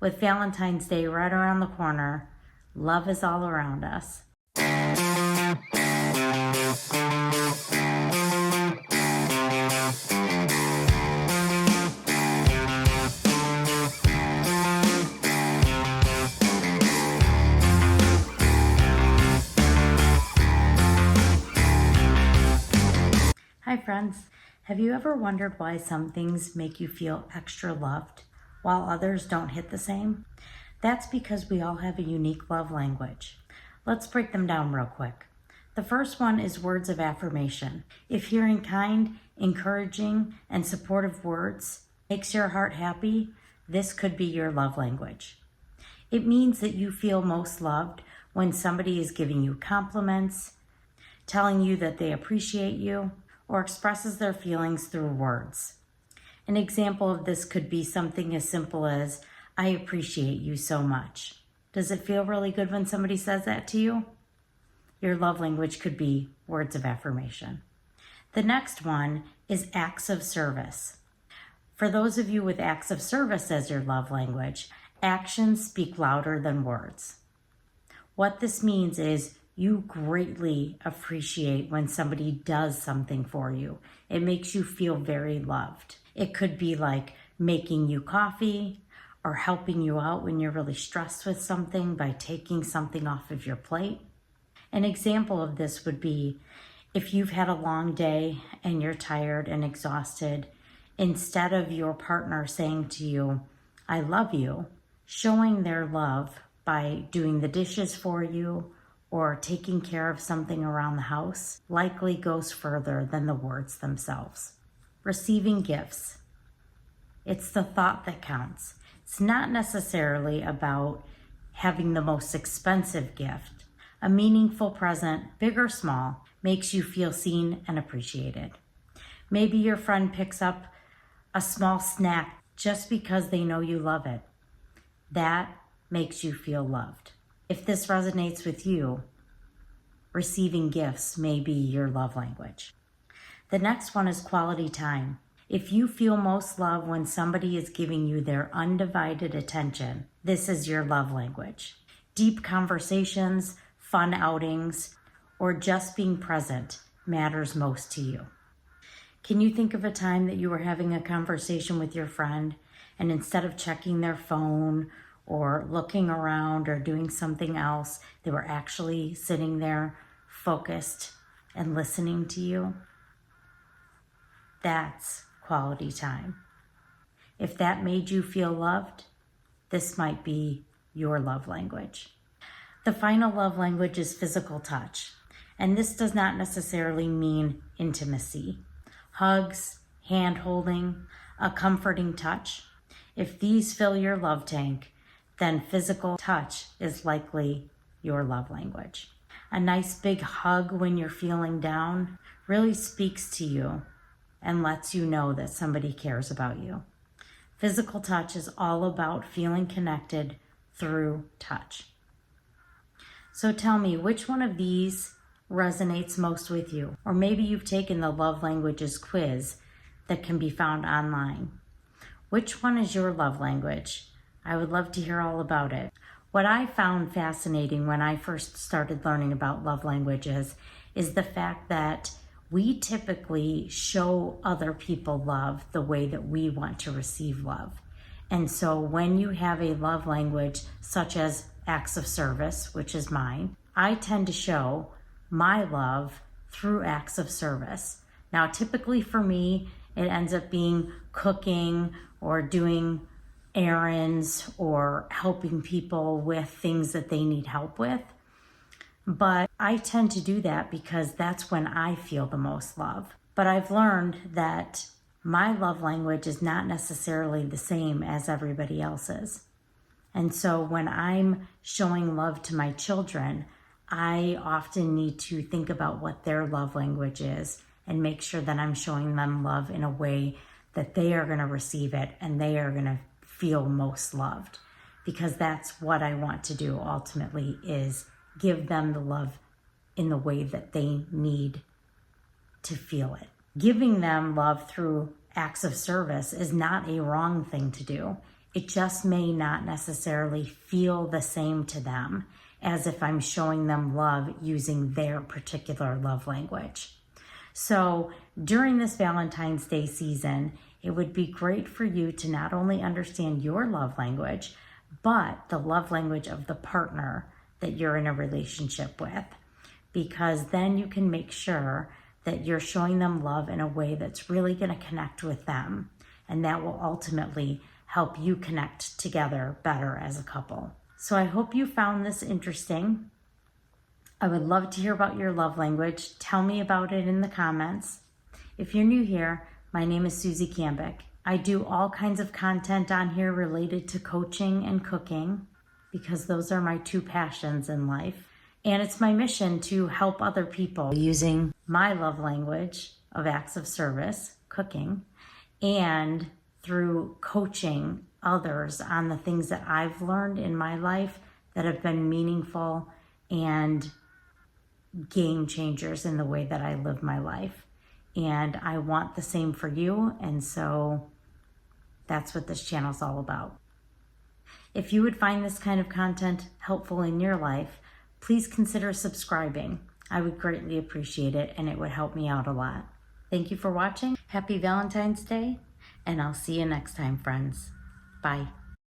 With Valentine's Day right around the corner, love is all around us. Hi friends, have you ever wondered why some things make you feel extra loved while others don't hit the same? That's because we all have a unique love language. Let's break them down real quick. The first one is words of affirmation. If hearing kind, encouraging, and supportive words makes your heart happy, this could be your love language. It means that you feel most loved when somebody is giving you compliments, telling you that they appreciate you, or expresses their feelings through words. An example of this could be something as simple as, "I appreciate you so much." Does it feel really good when somebody says that to you? Your love language could be words of affirmation. The next one is acts of service. For those of you with acts of service as your love language, actions speak louder than words. What this means is you greatly appreciate when somebody does something for you. It makes you feel very loved. It could be like making you coffee or helping you out when you're really stressed with something by taking something off of your plate. An example of this would be if you've had a long day and you're tired and exhausted, instead of your partner saying to you, "I love you," showing their love by doing the dishes for you or taking care of something around the house likely goes further than the words themselves. Receiving gifts. It's the thought that counts. It's not necessarily about having the most expensive gift. A meaningful present, big or small, makes you feel seen and appreciated. Maybe your friend picks up a small snack just because they know you love it. That makes you feel loved. If this resonates with you, receiving gifts may be your love language. The next one is quality time. If you feel most love when somebody is giving you their undivided attention, this is your love language. Deep conversations, fun outings, or just being present matters most to you. Can you think of a time that you were having a conversation with your friend and instead of checking their phone or looking around or doing something else, they were actually sitting there focused and listening to you? That's quality time. If that made you feel loved, this might be your love language. The final love language is physical touch, and this does not necessarily mean intimacy. Hugs, hand holding, a comforting touch. If these fill your love tank, then physical touch is likely your love language. A nice big hug when you're feeling down really speaks to you and lets you know that somebody cares about you. Physical touch is all about feeling connected through touch. So tell me, which one of these resonates most with you? Or maybe you've taken the love languages quiz that can be found online. Which one is your love language? I would love to hear all about it. What I found fascinating when I first started learning about love languages is the fact that we typically show other people love the way that we want to receive love. And so when you have a love language such as acts of service, which is mine, I tend to show my love through acts of service. Now, typically for me, it ends up being cooking or doing errands or helping people with things that they need help with. But I tend to do that because that's when I feel the most love. But I've learned that my love language is not necessarily the same as everybody else's. And so when I'm showing love to my children, I often need to think about what their love language is and make sure that I'm showing them love in a way that they are going to receive it and they are going to feel most loved, because that's what I want to do ultimately, is give them the love in the way that they need to feel it. Giving them love through acts of service is not a wrong thing to do. It just may not necessarily feel the same to them as if I'm showing them love using their particular love language. So during this Valentine's Day season, it would be great for you to not only understand your love language, but the love language of the partner that you're in a relationship with, because then you can make sure that you're showing them love in a way that's really going to connect with them. And that will ultimately help you connect together better as a couple. So I hope you found this interesting. I would love to hear about your love language. Tell me about it in the comments. If you're new here, my name is Susie Cambick. I do all kinds of content on here related to coaching and cooking because those are my two passions in life. And it's my mission to help other people using my love language of acts of service, cooking, and through coaching others on the things that I've learned in my life that have been meaningful and game changers in the way that I live my life. And I want the same for you. And so that's what this channel is all about. If you would find this kind of content helpful in your life, please consider subscribing. I would greatly appreciate it, and it would help me out a lot. Thank you for watching. Happy Valentine's Day, and I'll see you next time, friends. Bye.